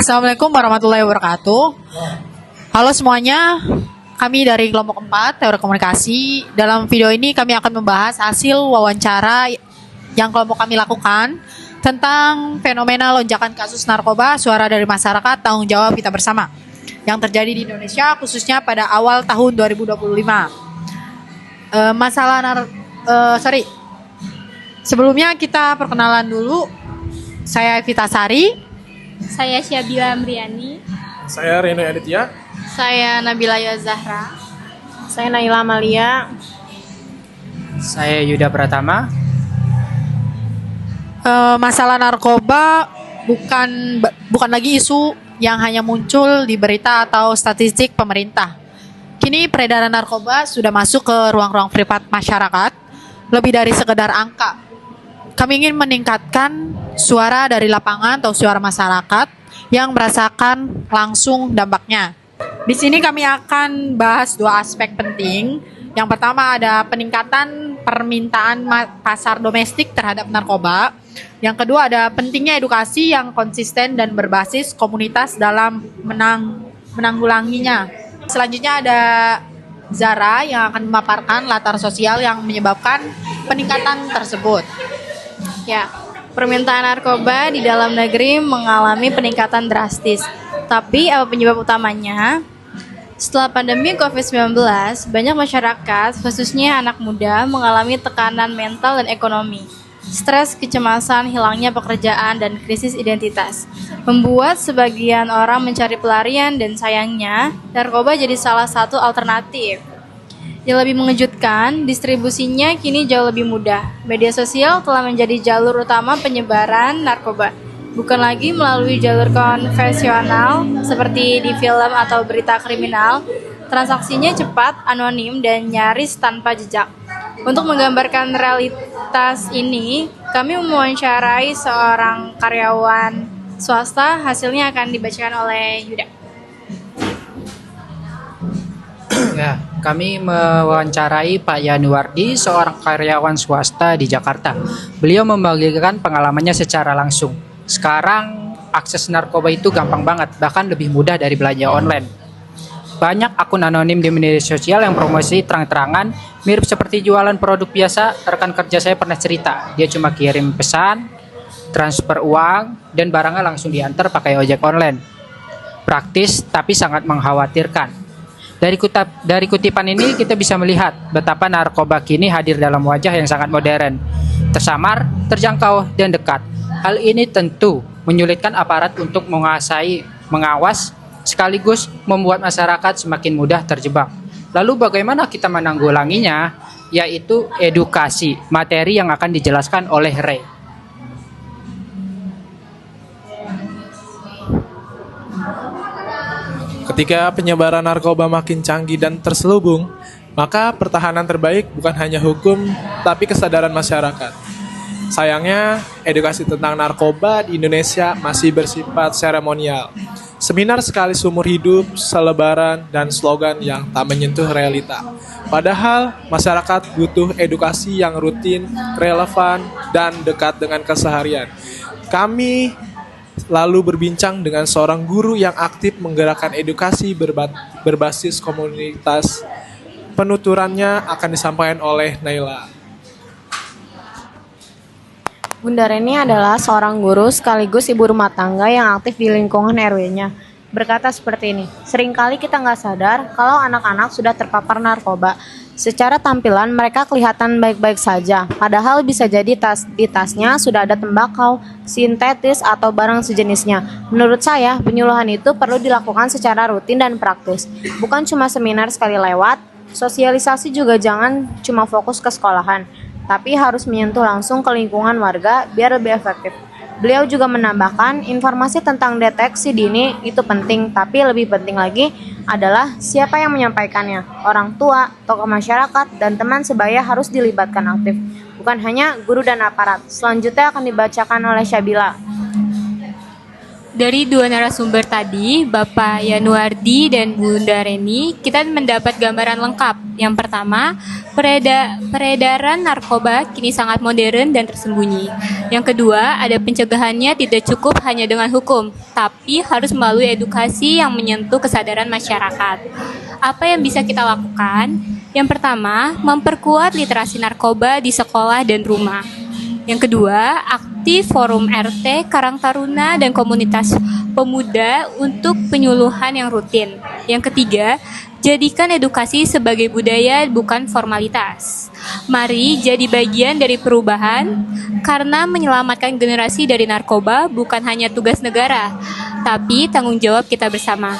Assalamualaikum warahmatullahi wabarakatuh. Halo semuanya, kami dari kelompok 4 Teori Komunikasi. Dalam video ini kami akan membahas hasil wawancara yang kelompok kami lakukan tentang fenomena lonjakan kasus narkoba, suara dari masyarakat, tanggung jawab kita bersama yang terjadi di Indonesia khususnya pada awal tahun 2025. Sebelumnya kita perkenalan dulu. Saya Evita Sari. Saya Syabila Amriani. Saya Reno Aditya. Saya Nabila Zahra. Saya Naila Amalia. Saya Yuda Pratama. Masalah narkoba bukan lagi isu yang hanya muncul di berita atau statistik pemerintah. Kini peredaran narkoba sudah masuk ke ruang-ruang privat masyarakat, lebih dari sekedar angka. Kami ingin meningkatkan suara dari lapangan atau suara masyarakat yang merasakan langsung dampaknya. Di sini kami akan bahas dua aspek penting. Yang pertama ada peningkatan permintaan pasar domestik terhadap narkoba. Yang kedua ada pentingnya edukasi yang konsisten dan berbasis komunitas dalam menanggulanginya. Selanjutnya ada Zara yang akan memaparkan latar sosial yang menyebabkan peningkatan tersebut. Ya, permintaan narkoba di dalam negeri mengalami peningkatan drastis. Tapi apa penyebab utamanya? Setelah pandemi COVID-19, banyak masyarakat, khususnya anak muda, mengalami tekanan mental dan ekonomi. Stres, kecemasan, hilangnya pekerjaan, dan krisis identitas membuat sebagian orang mencari pelarian, dan sayangnya, narkoba jadi salah satu alternatif. Yang lebih mengejutkan, distribusinya kini jauh lebih mudah. Media sosial telah menjadi jalur utama penyebaran narkoba, bukan lagi melalui jalur konvensional seperti di film atau berita kriminal. Transaksinya cepat, anonim, dan nyaris tanpa jejak. Untuk menggambarkan realitas ini, kami mewawancarai seorang karyawan swasta. Hasilnya akan dibacakan oleh Yuda. Ya, kami mewawancarai Pak Yanuardi, seorang karyawan swasta di Jakarta. Beliau membagikan pengalamannya secara langsung. Sekarang akses narkoba itu gampang banget, bahkan lebih mudah dari belanja online. Banyak akun anonim di media sosial yang promosi terang-terangan, mirip seperti jualan produk biasa. Rekan kerja saya pernah cerita, dia cuma kirim pesan, transfer uang, dan barangnya langsung diantar pakai ojek online. Praktis tapi sangat mengkhawatirkan. Dari kutipan ini kita bisa melihat betapa narkoba kini hadir dalam wajah yang sangat modern, tersamar, terjangkau, dan dekat. Hal ini tentu menyulitkan aparat untuk mengawas, sekaligus membuat masyarakat semakin mudah terjebak. Lalu bagaimana kita menanggulanginya? Yaitu edukasi, materi yang akan dijelaskan oleh Ray. Ketika penyebaran narkoba makin canggih dan terselubung, maka pertahanan terbaik bukan hanya hukum, tapi kesadaran masyarakat. Sayangnya, edukasi tentang narkoba di Indonesia masih bersifat seremonial. Seminar sekali seumur hidup, selebaran, dan slogan yang tak menyentuh realita. Padahal, masyarakat butuh edukasi yang rutin, relevan, dan dekat dengan keseharian. Kami lalu berbincang dengan seorang guru yang aktif menggerakkan edukasi berbasis komunitas. Penuturannya akan disampaikan oleh Naila. Bunda Reni adalah seorang guru sekaligus ibu rumah tangga yang aktif di lingkungan RW-nya. Berkata seperti ini, seringkali kita nggak sadar kalau anak-anak sudah terpapar narkoba. Secara tampilan mereka kelihatan baik-baik saja, padahal bisa jadi di tasnya sudah ada tembakau, sintetis, atau barang sejenisnya. Menurut saya, penyuluhan itu perlu dilakukan secara rutin dan praktis. Bukan cuma seminar sekali lewat, sosialisasi juga jangan cuma fokus ke sekolahan, tapi harus menyentuh langsung ke lingkungan warga biar lebih efektif. Beliau juga menambahkan informasi tentang deteksi dini itu penting, tapi lebih penting lagi adalah siapa yang menyampaikannya. Orang tua, tokoh masyarakat, dan teman sebaya harus dilibatkan aktif, bukan hanya guru dan aparat. Selanjutnya akan dibacakan oleh Syabila. Dari dua narasumber tadi, Bapak Yanuardi dan Bunda Reni, kita mendapat gambaran lengkap. Yang pertama, peredaran narkoba kini sangat modern dan tersembunyi. Yang kedua, ada pencegahannya tidak cukup hanya dengan hukum, tapi harus melalui edukasi yang menyentuh kesadaran masyarakat. Apa yang bisa kita lakukan? Yang pertama, memperkuat literasi narkoba di sekolah dan rumah. Yang kedua, aktif forum RT, Karang Taruna, dan komunitas pemuda untuk penyuluhan yang rutin. Yang ketiga, jadikan edukasi sebagai budaya bukan formalitas. Mari jadi bagian dari perubahan, karena menyelamatkan generasi dari narkoba bukan hanya tugas negara, tapi tanggung jawab kita bersama.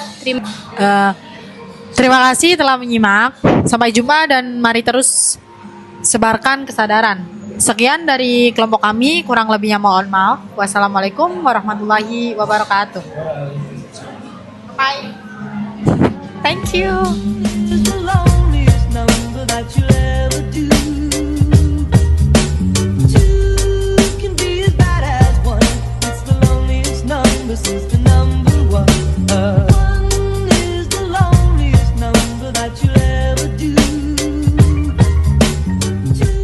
Terima kasih telah menyimak. Sampai jumpa dan mari terus sebarkan kesadaran. Sekian dari kelompok kami, kurang lebihnya mohon maaf. Wassalamualaikum warahmatullahi wabarakatuh. Bye. Thank you. It's the loneliest number that you'll ever do. Two can be as bad as one. It's the loneliest number since the number one. One is the loneliest number that you'll ever do. Two.